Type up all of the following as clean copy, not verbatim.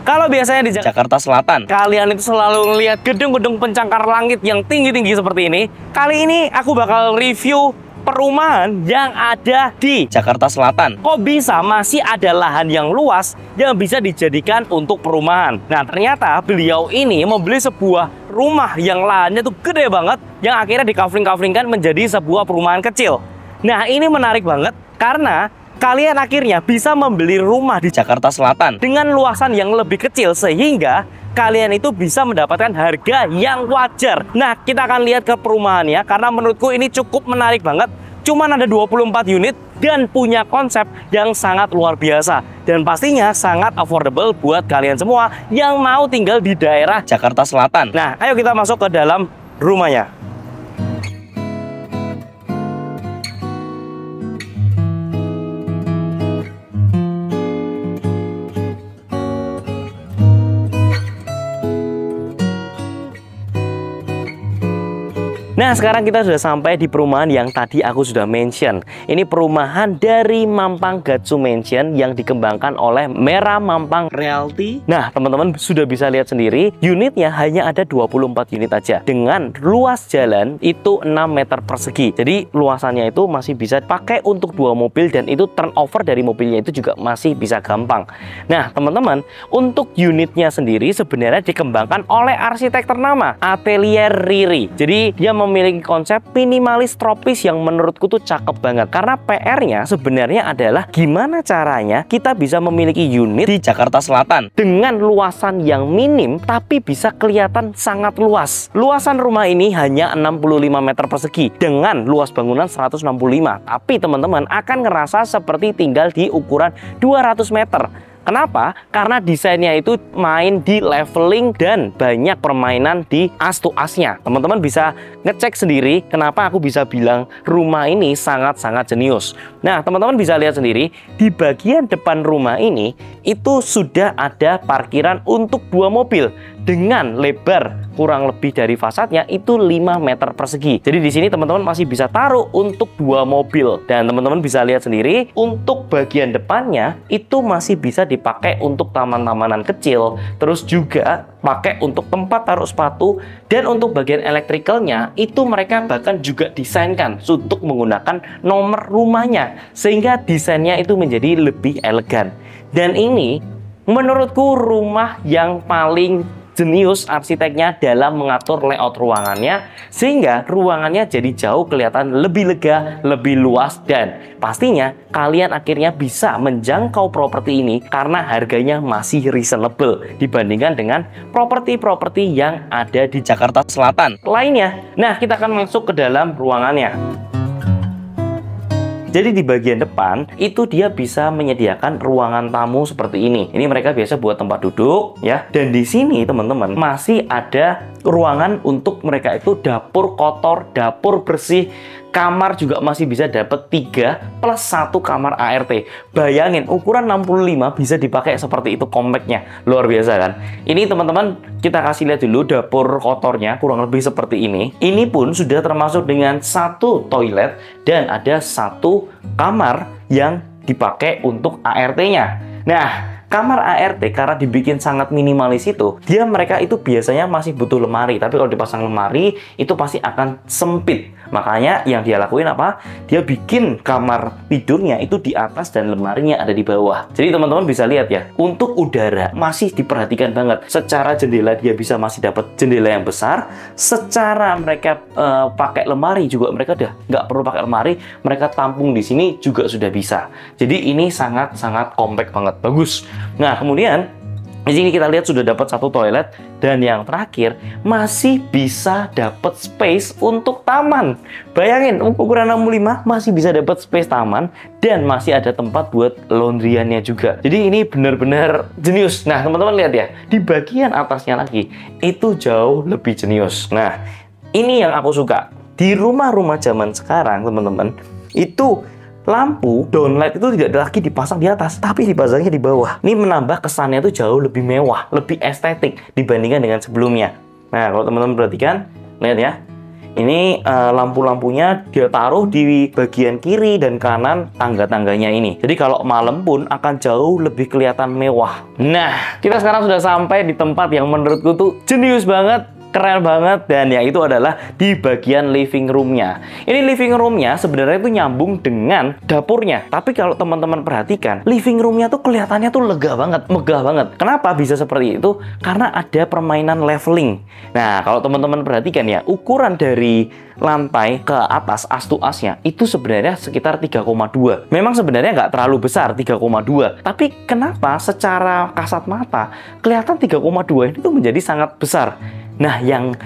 Kalau biasanya di Jakarta Selatan, kalian itu selalu melihat gedung-gedung pencakar langit yang tinggi-tinggi seperti ini. Kali ini aku bakal review perumahan yang ada di Jakarta Selatan. Kok bisa masih ada lahan yang luas yang bisa dijadikan untuk perumahan? Nah, ternyata beliau ini membeli sebuah rumah yang lahannya tuh gede banget, yang akhirnya dikavling-kavlingkan menjadi sebuah perumahan kecil. Nah, ini menarik banget karena kalian akhirnya bisa membeli rumah di Jakarta Selatan dengan luasan yang lebih kecil, sehingga kalian itu bisa mendapatkan harga yang wajar. Nah, kita akan lihat ke perumahannya karena menurutku ini cukup menarik banget. Cuman ada 24 unit dan punya konsep yang sangat luar biasa. Dan pastinya sangat affordable buat kalian semua yang mau tinggal di daerah Jakarta Selatan. Nah, ayo kita masuk ke dalam rumahnya. Nah, sekarang kita sudah sampai di perumahan yang tadi aku sudah mention. Ini perumahan dari Mampang Gatsu Mansion yang dikembangkan oleh Mera Mampang Realty. Nah, teman-teman sudah bisa lihat sendiri, unitnya hanya ada 24 unit aja. Dengan luas jalan itu 6 meter persegi. Jadi, luasannya itu masih bisa pakai untuk 2 mobil dan itu turnover dari mobilnya itu juga masih bisa gampang. Nah, teman-teman, untuk unitnya sendiri sebenarnya dikembangkan oleh arsitek ternama, Atelier Riri. Jadi, dia memiliki konsep minimalis tropis yang menurutku tuh cakep banget. Karena PR-nya sebenarnya adalah gimana caranya kita bisa memiliki unit di Jakarta Selatan dengan luasan yang minim tapi bisa kelihatan sangat luas. Luasan rumah ini hanya 65 meter persegi dengan luas bangunan 165. Tapi teman-teman akan ngerasa seperti tinggal di ukuran 200 meter. Kenapa? Karena desainnya itu main di leveling dan banyak permainan di as to asnya. Teman-teman bisa ngecek sendiri kenapa aku bisa bilang rumah ini sangat-sangat jenius. Nah, teman-teman bisa lihat sendiri di bagian depan rumah ini itu sudah ada parkiran untuk 2 mobil dengan lebar kurang lebih dari fasadnya itu 5 meter persegi. Jadi di sini teman-teman masih bisa taruh untuk 2 mobil. Dan teman-teman bisa lihat sendiri untuk bagian depannya itu masih bisa dipakai untuk taman-tamanan kecil. Terus juga pakai untuk tempat taruh sepatu. Dan untuk bagian elektrikalnya itu mereka bahkan juga desainkan untuk menggunakan nomor rumahnya, sehingga desainnya itu menjadi lebih elegan. Dan ini menurutku rumah yang paling jenius arsiteknya dalam mengatur layout ruangannya, sehingga ruangannya jadi jauh kelihatan lebih lega, lebih luas, dan pastinya kalian akhirnya bisa menjangkau properti ini karena harganya masih reasonable dibandingkan dengan properti-properti yang ada di Jakarta Selatan lainnya. Nah, kita akan masuk ke dalam ruangannya. Jadi di bagian depan itu dia bisa menyediakan ruangan tamu seperti ini. Ini mereka biasa buat tempat duduk ya. Dan di sini teman-teman masih ada ruangan untuk mereka itu dapur kotor, dapur bersih. Kamar juga masih bisa dapat 3 plus 1 kamar ART. Bayangin ukuran 65 bisa dipakai seperti itu, compactnya luar biasa kan. Ini teman-teman kita kasih lihat dulu dapur kotornya kurang lebih seperti ini. Ini pun sudah termasuk dengan 1 toilet dan ada 1 kamar yang dipakai untuk ART-nya. Nah, kamar ART karena dibikin sangat minimalis itu, mereka itu biasanya masih butuh lemari. Tapi kalau dipasang lemari itu pasti akan sempit. Makanya yang dia lakuin apa? Dia bikin kamar tidurnya itu di atas dan lemarinya ada di bawah. Jadi teman-teman bisa lihat ya, untuk udara masih diperhatikan banget. Secara jendela dia bisa masih dapat jendela yang besar. Secara mereka pakai lemari juga mereka udah nggak perlu pakai lemari. Mereka tampung di sini juga sudah bisa. Jadi ini sangat-sangat compact banget, bagus. Nah, kemudian di sini kita lihat sudah dapat 1 toilet dan yang terakhir masih bisa dapat space untuk taman. Bayangin ukuran 65 masih bisa dapat space taman dan masih ada tempat buat laundryannya juga. Jadi ini benar-benar jenius. Nah, teman-teman lihat ya, di bagian atasnya lagi itu jauh lebih jenius. Nah, ini yang aku suka. Di rumah-rumah zaman sekarang, teman-teman, itu lampu downlight itu tidak lagi dipasang di atas, tapi dipasangnya di bawah. Ini menambah kesannya itu jauh lebih mewah, lebih estetik dibandingkan dengan sebelumnya. Nah, kalau teman-teman perhatikan, lihat ya, Ini lampu-lampunya dia taruh di bagian kiri dan kanan tangga-tangganya ini. Jadi kalau malam pun akan jauh lebih kelihatan mewah. Nah, kita sekarang sudah sampai di tempat yang menurutku tuh jenius banget, keren banget, dan ya itu adalah di bagian living roomnya. Ini living roomnya sebenarnya itu nyambung dengan dapurnya. Tapi kalau teman-teman perhatikan, living roomnya tuh kelihatannya tuh lega banget, megah banget. Kenapa bisa seperti itu? Karena ada permainan leveling. Nah, kalau teman-teman perhatikan ya, ukuran dari lantai ke atas as-to-asnya itu sebenarnya sekitar 3,2. Memang sebenarnya nggak terlalu besar 3,2. Tapi kenapa secara kasat mata kelihatan 3,2 ini tuh menjadi sangat besar? Nah, yang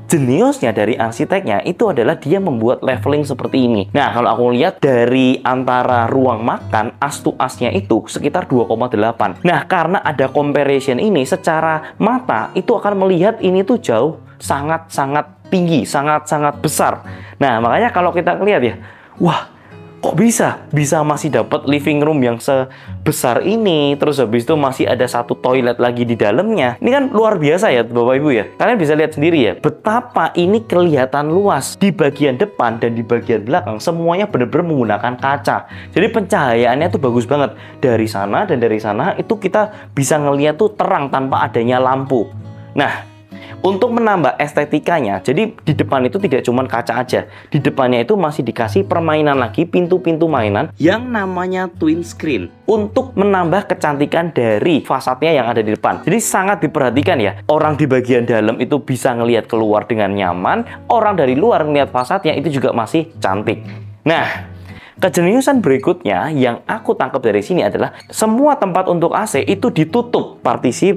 jeniusnya dari arsiteknya itu adalah dia membuat leveling seperti ini. Nah, kalau aku lihat dari antara ruang makan as-to-asnya itu sekitar 2,8. Nah, karena ada comparison ini secara mata itu akan melihat ini tuh jauh sangat-sangat tinggi, sangat-sangat besar. Nah, makanya kalau kita lihat ya, wah, kok bisa masih dapat living room yang sebesar ini, terus habis itu masih ada satu toilet lagi di dalamnya. Ini kan luar biasa ya Bapak Ibu ya. Kalian bisa lihat sendiri ya, betapa ini kelihatan luas. Di bagian depan dan di bagian belakang semuanya benar-benar menggunakan kaca. Jadi pencahayaannya tuh bagus banget. Dari sana dan dari sana itu kita bisa ngeliat tuh terang tanpa adanya lampu. Nah, untuk menambah estetikanya, jadi di depan itu tidak cuma kaca aja. Di depannya itu masih dikasih permainan lagi, pintu-pintu mainan yang namanya twin screen. Untuk menambah kecantikan dari fasadnya yang ada di depan. Jadi sangat diperhatikan ya. Orang di bagian dalam itu bisa ngelihat keluar dengan nyaman. Orang dari luar ngelihat fasadnya itu juga masih cantik. Nah, kejeniusan berikutnya yang aku tangkap dari sini adalah semua tempat untuk AC itu ditutup partisi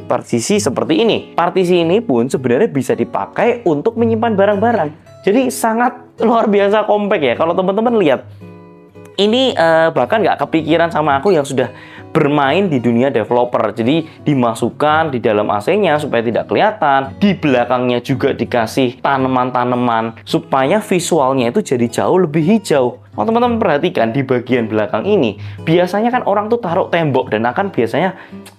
seperti ini. Partisi ini pun sebenarnya bisa dipakai untuk menyimpan barang-barang. Jadi sangat luar biasa compact ya. Kalau teman-teman lihat, ini bahkan nggak kepikiran sama aku yang sudah bermain di dunia developer. Jadi dimasukkan di dalam AC-nya supaya tidak kelihatan. Di belakangnya juga dikasih tanaman-tanaman supaya visualnya itu jadi jauh lebih hijau. Kalau teman-teman perhatikan di bagian belakang ini, biasanya kan orang tuh taruh tembok dan akan biasanya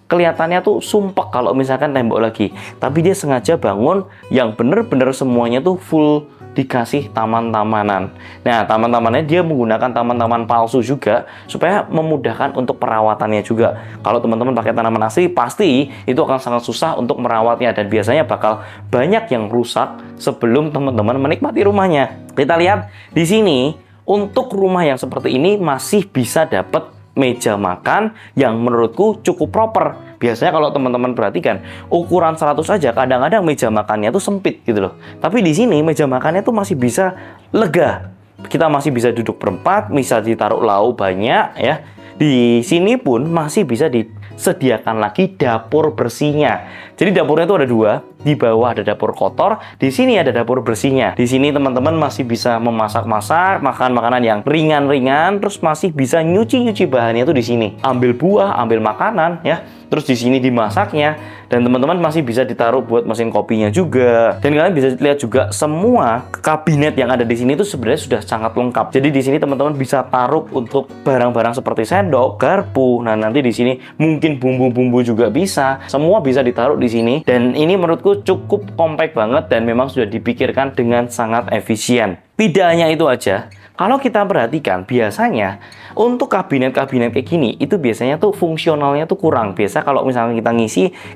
kelihatannya tuh sumpek kalau misalkan tembok lagi. Tapi dia sengaja bangun yang bener-bener semuanya tuh full dikasih taman-tamanan. Nah, taman-tamannya dia menggunakan taman-taman palsu juga supaya memudahkan untuk perawatannya juga. Kalau teman-teman pakai tanaman asli, pasti itu akan sangat susah untuk merawatnya dan biasanya bakal banyak yang rusak sebelum teman-teman menikmati rumahnya. Kita lihat di sini, untuk rumah yang seperti ini masih bisa dapat meja makan yang menurutku cukup proper. Biasanya kalau teman-teman perhatikan, ukuran 100 aja kadang-kadang meja makannya tuh sempit gitu loh. Tapi di sini meja makannya tuh masih bisa lega. Kita masih bisa duduk berempat, bisa ditaruh lauk banyak ya. Di sini pun masih bisa disediakan lagi dapur bersihnya. Jadi dapurnya itu ada dua, di bawah ada dapur kotor, di sini ada dapur bersihnya. Di sini teman-teman masih bisa memasak-masak, makan makanan yang ringan-ringan, terus masih bisa nyuci-nyuci bahannya itu di sini. Ambil buah, ambil makanan ya. Terus di sini dimasaknya dan teman-teman masih bisa ditaruh buat mesin kopinya juga. Dan kalian bisa lihat juga semua kabinet yang ada di sini itu sebenarnya sudah sangat lengkap. Jadi di sini teman-teman bisa taruh untuk barang-barang seperti sendok, garpu. Nah, nanti di sini mungkin bumbu-bumbu juga bisa. Semua bisa ditaruh di sini dan ini menurutku cukup compact banget dan memang sudah dipikirkan dengan sangat efisien. Tidak hanya itu aja. Kalau kita perhatikan, biasanya untuk kabinet-kabinet kayak gini, itu biasanya tuh fungsionalnya tuh kurang. Biasa kalau misalnya kita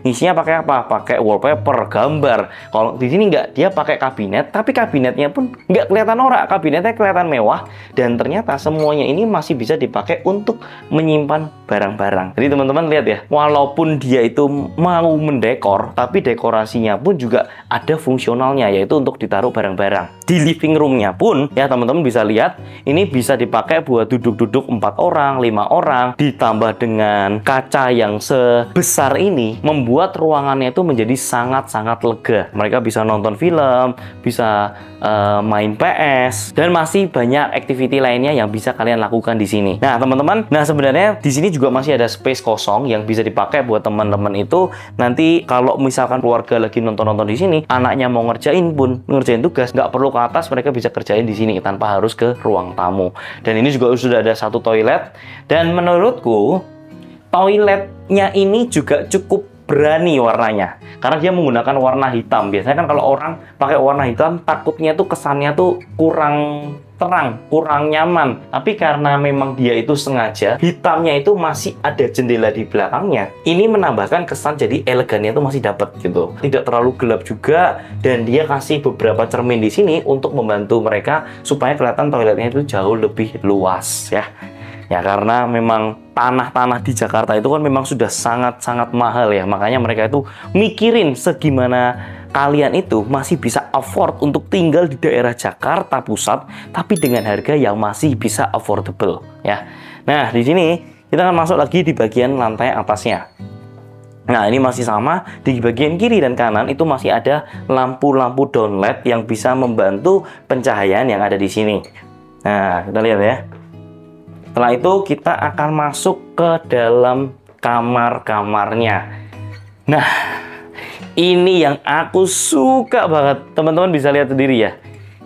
ngisinya pakai apa? Pakai wallpaper, gambar. Kalau di sini nggak, dia pakai kabinet, tapi kabinetnya pun nggak kelihatan norak. Kabinetnya kelihatan mewah, dan ternyata semuanya ini masih bisa dipakai untuk menyimpan barang-barang. Jadi teman-teman lihat ya, walaupun dia itu mau mendekor, tapi dekorasinya pun juga ada fungsionalnya, yaitu untuk ditaruh barang-barang. Di living roomnya pun, ya teman-teman bisa lihat, ini bisa dipakai buat duduk-duduk 4 orang, 5 orang, ditambah dengan kaca yang sebesar ini, membuat ruangannya itu menjadi sangat-sangat lega. Mereka bisa nonton film, bisa main PS, dan masih banyak activity lainnya yang bisa kalian lakukan di sini. Nah, teman-teman, sebenarnya di sini juga masih ada space kosong yang bisa dipakai buat teman-teman itu. Nanti kalau misalkan keluarga lagi nonton-nonton di sini, anaknya mau ngerjain tugas, nggak perlu ke atas, mereka bisa kerjain di sini tanpa harus ke ruang tamu. Dan ini juga sudah ada satu toilet, dan menurutku toiletnya ini juga cukup berani warnanya karena dia menggunakan warna hitam. Biasanya kan kalau orang pakai warna hitam takutnya tuh kesannya tuh kurang terang, kurang nyaman. Tapi karena memang dia itu sengaja hitamnya itu masih ada jendela di belakangnya, ini menambahkan kesan jadi elegannya itu masih dapat gitu. Tidak terlalu gelap juga, dan dia kasih beberapa cermin di sini untuk membantu mereka supaya kelihatan toiletnya itu jauh lebih luas ya. Ya karena memang tanah-tanah di Jakarta itu kan memang sudah sangat-sangat mahal ya. Makanya mereka itu mikirin segimana kalian itu masih bisa afford untuk tinggal di daerah Jakarta Pusat, tapi dengan harga yang masih bisa affordable ya. Nah, di sini kita akan masuk lagi di bagian lantai atasnya. Nah, ini masih sama, di bagian kiri dan kanan itu masih ada lampu-lampu downlight yang bisa membantu pencahayaan yang ada di sini. Nah, kita lihat ya. Setelah itu kita akan masuk ke dalam kamar-kamarnya. Nah, ini yang aku suka banget. Teman-teman bisa lihat sendiri ya.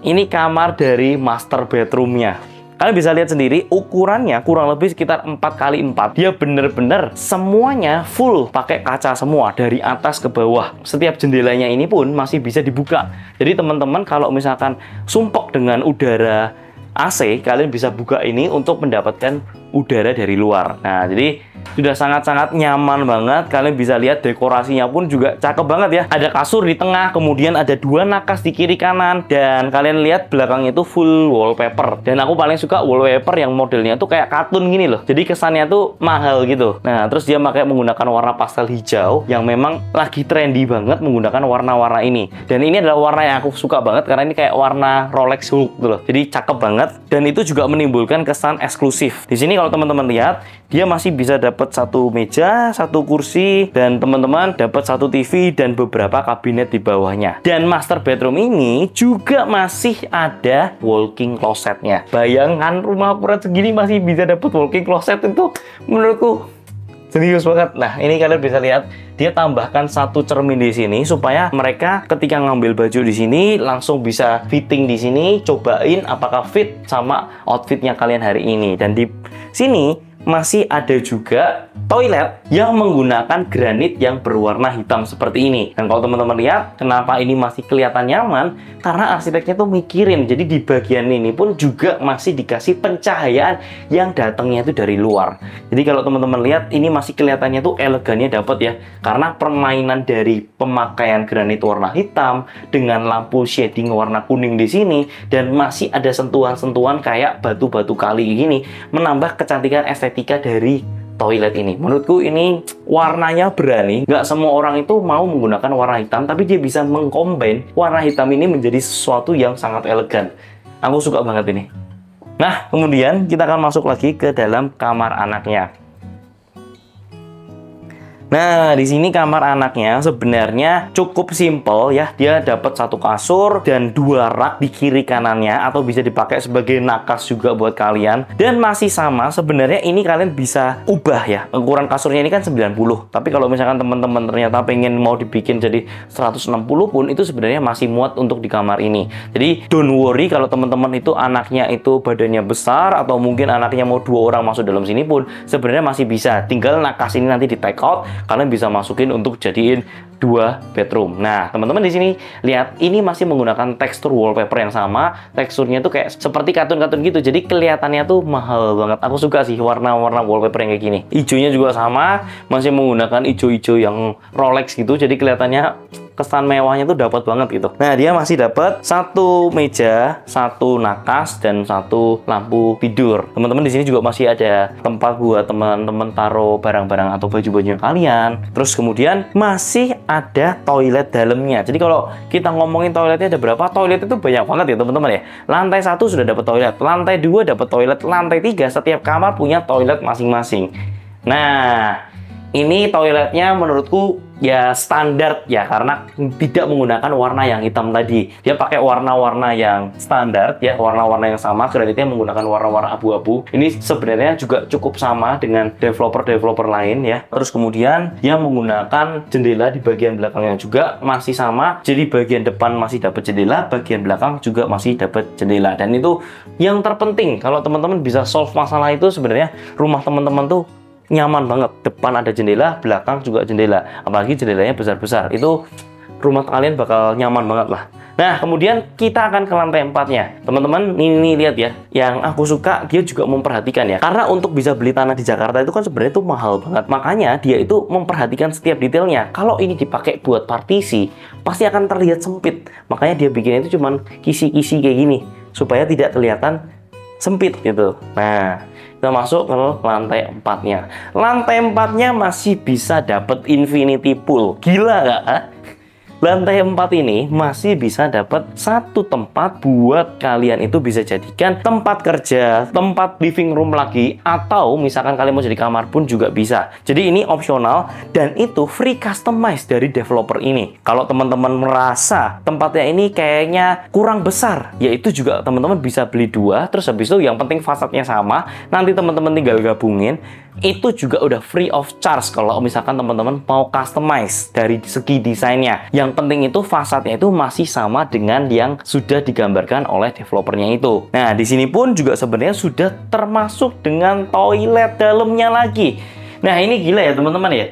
Ini kamar dari master bedroomnya. Kalian bisa lihat sendiri ukurannya kurang lebih sekitar 4x4. Dia bener-bener semuanya full pakai kaca semua dari atas ke bawah. Setiap jendelanya ini pun masih bisa dibuka. Jadi teman-teman kalau misalkan sumpek dengan udara AC, kalian bisa buka ini untuk mendapatkan udara dari luar. Nah, jadi sudah sangat-sangat nyaman banget. Kalian bisa lihat dekorasinya pun juga cakep banget ya. Ada kasur di tengah, kemudian ada 2 nakas di kiri kanan, dan kalian lihat belakangnya itu full wallpaper. Dan aku paling suka wallpaper yang modelnya tuh kayak kartun gini loh. Jadi kesannya tuh mahal gitu. Nah, terus dia menggunakan warna pastel hijau yang memang lagi trendy banget menggunakan warna-warna ini. Dan ini adalah warna yang aku suka banget karena ini kayak warna Rolex Hulk gitu loh. Jadi cakep banget, dan itu juga menimbulkan kesan eksklusif. Di sini kalau teman-teman lihat, dia masih bisa dapat 1 meja, 1 kursi, dan teman-teman dapat 1 TV dan beberapa kabinet di bawahnya. Dan master bedroom ini juga masih ada walking closetnya. Bayangkan rumah ukuran segini masih bisa dapat walking closet, itu menurutku serius banget. Nah, ini kalian bisa lihat dia tambahkan 1 cermin di sini supaya mereka ketika ngambil baju di sini langsung bisa fitting di sini, cobain apakah fit sama outfitnya kalian hari ini. Dan di sini masih ada juga toilet yang menggunakan granit yang berwarna hitam seperti ini. Dan kalau teman-teman lihat, kenapa ini masih kelihatan nyaman? Karena arsiteknya tuh mikirin. Jadi di bagian ini pun juga masih dikasih pencahayaan yang datangnya itu dari luar. Jadi kalau teman-teman lihat, ini masih kelihatannya tuh elegannya dapat ya. Karena permainan dari pemakaian granit warna hitam dengan lampu shading warna kuning di sini, dan masih ada sentuhan-sentuhan kayak batu-batu kali gini, menambah kecantikan estetika dari toilet ini. Menurutku ini warnanya berani. Nggak semua orang itu mau menggunakan warna hitam, tapi dia bisa mengcombine warna hitam ini menjadi sesuatu yang sangat elegan. Aku suka banget ini. Nah, kemudian kita akan masuk lagi ke dalam kamar anaknya. Nah, di sini kamar anaknya sebenarnya cukup simple ya. Dia dapat 1 kasur dan 2 rak di kiri kanannya, atau bisa dipakai sebagai nakas juga buat kalian. Dan masih sama, sebenarnya ini kalian bisa ubah ya. Ukuran kasurnya ini kan 90. Tapi kalau misalkan teman-teman ternyata pengen mau dibikin jadi 160 pun, itu sebenarnya masih muat untuk di kamar ini. Jadi don't worry kalau teman-teman itu anaknya itu badannya besar, atau mungkin anaknya mau 2 orang masuk dalam sini pun sebenarnya masih bisa. Tinggal nakas ini nanti di take out, kalian bisa masukin untuk jadiin 2 bedroom. Nah, teman-teman di sini lihat, ini masih menggunakan tekstur wallpaper yang sama. Teksturnya tuh kayak seperti kartun-kartun gitu. Jadi kelihatannya tuh mahal banget. Aku suka sih warna-warna wallpaper yang kayak gini. Hijaunya juga sama, masih menggunakan hijau-hijau yang Rolex gitu. Jadi kelihatannya kesan mewahnya tuh dapat banget gitu. Nah, dia masih dapat 1 meja, 1 nakas, dan 1 lampu tidur. Teman-teman di sini juga masih ada tempat buat teman-teman taruh barang-barang atau baju-baju kalian. Terus kemudian masih ada toilet dalamnya. Jadi kalau kita ngomongin toiletnya ada berapa? Toilet itu banyak banget ya teman-teman ya. Lantai 1 sudah dapat toilet, lantai 2 dapat toilet, lantai 3 setiap kamar punya toilet masing-masing. Nah, ini toiletnya menurutku ya standar ya, karena tidak menggunakan warna yang hitam tadi. Dia pakai warna-warna yang standar ya, warna-warna yang sama, granitnya menggunakan warna-warna abu-abu. Ini sebenarnya juga cukup sama dengan developer-developer lain ya. Terus kemudian dia menggunakan jendela di bagian belakangnya juga masih sama. Jadi bagian depan masih dapat jendela, bagian belakang juga masih dapat jendela. Dan itu yang terpenting, kalau teman-teman bisa solve masalah itu, sebenarnya rumah teman-teman tuh nyaman banget. Depan ada jendela, belakang juga jendela. Apalagi jendelanya besar-besar. Itu rumah kalian bakal nyaman banget lah. Nah, kemudian kita akan ke lantai 4-nya. Teman-teman, ini lihat ya. Yang aku suka, dia juga memperhatikan ya. Karena untuk bisa beli tanah di Jakarta itu kan sebenarnya itu mahal banget. Makanya dia itu memperhatikan setiap detailnya. Kalau ini dipakai buat partisi, pasti akan terlihat sempit. Makanya dia bikin itu cuman kisi-kisi kayak gini. Supaya tidak kelihatan sempit gitu. Nah, kita masuk ke lantai 4-nya. Lantai 4-nya masih bisa dapat infinity pool. Gila nggak? Lantai 4 ini masih bisa dapat satu tempat buat kalian itu bisa jadikan tempat kerja, tempat living room lagi, atau misalkan kalian mau jadi kamar pun juga bisa. Jadi ini opsional dan itu free customize dari developer ini. Kalau teman-teman merasa tempatnya ini kayaknya kurang besar, yaitu juga teman-teman bisa beli 2, terus habis itu yang penting fasadnya sama, nanti teman-teman tinggal gabungin. Itu juga udah free of charge kalau misalkan teman-teman mau customize dari segi desainnya. Yang penting itu fasadnya itu masih sama dengan yang sudah digambarkan oleh developernya itu. Nah, di sini pun juga sebenarnya sudah termasuk dengan toilet dalamnya lagi. Nah, ini gila ya teman-teman ya.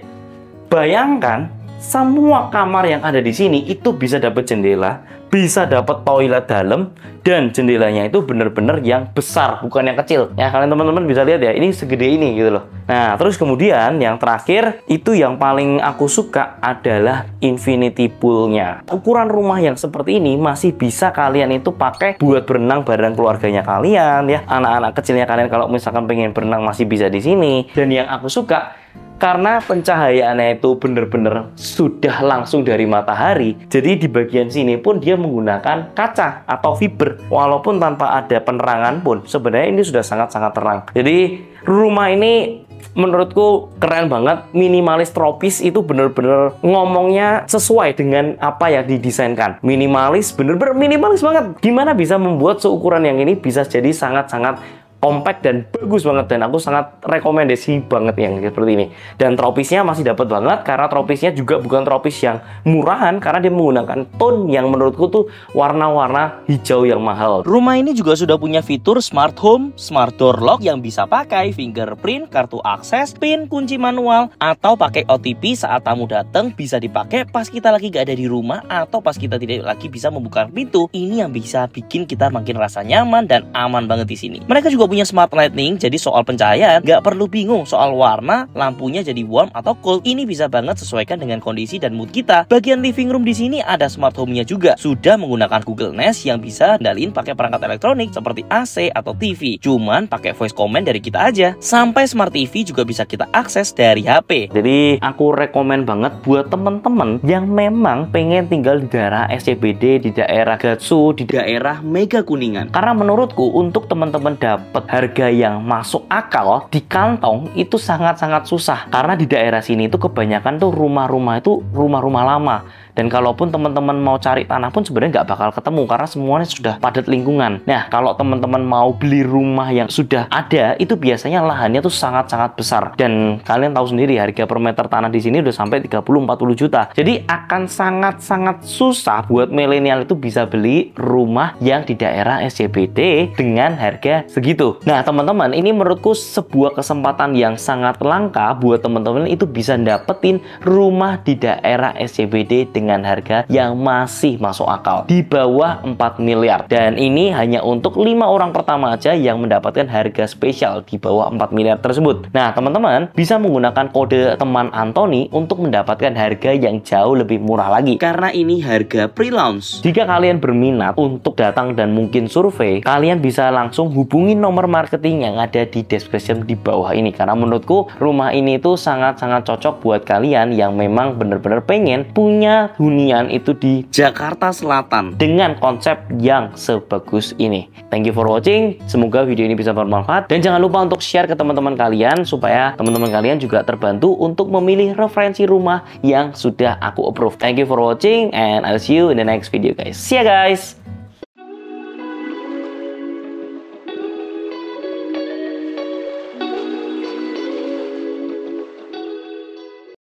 Bayangkan semua kamar yang ada di sini itu bisa dapat jendela, bisa dapat toilet dalam, dan jendelanya itu bener-bener yang besar, bukan yang kecil. Ya, kalian teman-teman bisa lihat ya, ini segede ini gitu loh. Nah, terus kemudian yang terakhir, itu yang paling aku suka adalah infinity poolnya. Ukuran rumah yang seperti ini masih bisa kalian itu pakai buat berenang bareng keluarganya kalian ya. Anak-anak kecilnya kalian kalau misalkan pengen berenang masih bisa di sini. Dan yang aku suka, karena pencahayaannya itu bener-bener sudah langsung dari matahari, jadi di bagian sini pun dia menggunakan kaca atau fiber. Walaupun tanpa ada penerangan pun, sebenarnya ini sudah sangat-sangat terang. Jadi rumah ini menurutku keren banget, minimalis tropis, itu bener-bener ngomongnya sesuai dengan apa yang didesainkan. Minimalis, bener-bener minimalis banget. Gimana bisa membuat seukuran yang ini bisa jadi sangat-sangat compact dan bagus banget, dan aku sangat rekomendasi banget yang seperti ini. Dan tropisnya masih dapat banget, karena tropisnya juga bukan tropis yang murahan, karena dia menggunakan tone yang menurutku tuh warna-warna hijau yang mahal. Rumah ini juga sudah punya fitur smart home, smart door lock yang bisa pakai fingerprint, kartu akses, pin, kunci manual, atau pakai OTP saat tamu datang. Bisa dipakai pas kita lagi gak ada di rumah atau pas kita tidak lagi bisa membuka pintu. Ini yang bisa bikin kita makin rasa nyaman dan aman banget di sini. Mereka juga punya smart lighting, jadi soal pencahayaan nggak perlu bingung soal warna, lampunya jadi warm atau cold. Ini bisa banget sesuaikan dengan kondisi dan mood kita. Bagian living room di sini ada smart home-nya juga, sudah menggunakan Google Nest yang bisa kendaliin pakai perangkat elektronik seperti AC atau TV. Cuman pakai voice command dari kita aja. Sampai smart TV juga bisa kita akses dari HP. Jadi aku rekomen banget buat temen-temen yang memang pengen tinggal di daerah SCBD, di daerah Gatsu, di daerah Mega Kuningan. Karena menurutku untuk teman-teman dapat harga yang masuk akal di kantong itu sangat-sangat susah, karena di daerah sini itu kebanyakan tuh rumah-rumah itu rumah-rumah lama. Dan kalaupun teman-teman mau cari tanah pun sebenarnya nggak bakal ketemu karena semuanya sudah padat lingkungan. Nah, kalau teman-teman mau beli rumah yang sudah ada, itu biasanya lahannya tuh sangat-sangat besar. Dan kalian tahu sendiri harga per meter tanah di sini udah sampai 30-40 juta. Jadi akan sangat-sangat susah buat milenial itu bisa beli rumah yang di daerah SCBD dengan harga segitu. Nah, teman-teman, ini menurutku sebuah kesempatan yang sangat langka buat teman-teman itu bisa dapetin rumah di daerah SCBD dengan harga yang masih masuk akal di bawah 4 miliar. Dan ini hanya untuk 5 orang pertama aja yang mendapatkan harga spesial di bawah 4 miliar tersebut. Nah, teman-teman bisa menggunakan kode teman Anthony untuk mendapatkan harga yang jauh lebih murah lagi, karena ini harga pre-launch. Jika kalian berminat untuk datang dan mungkin survei, kalian bisa langsung hubungi nomor marketing yang ada di description di bawah ini, karena menurutku rumah ini tuh sangat-sangat cocok buat kalian yang memang bener-bener pengen punya hunian itu di Jakarta Selatan dengan konsep yang sebagus ini. Thank you for watching. Semoga video ini bisa bermanfaat, dan jangan lupa untuk share ke teman-teman kalian supaya teman-teman kalian juga terbantu untuk memilih referensi rumah yang sudah aku approve. Thank you for watching and I'll see you in the next video guys. See ya guys.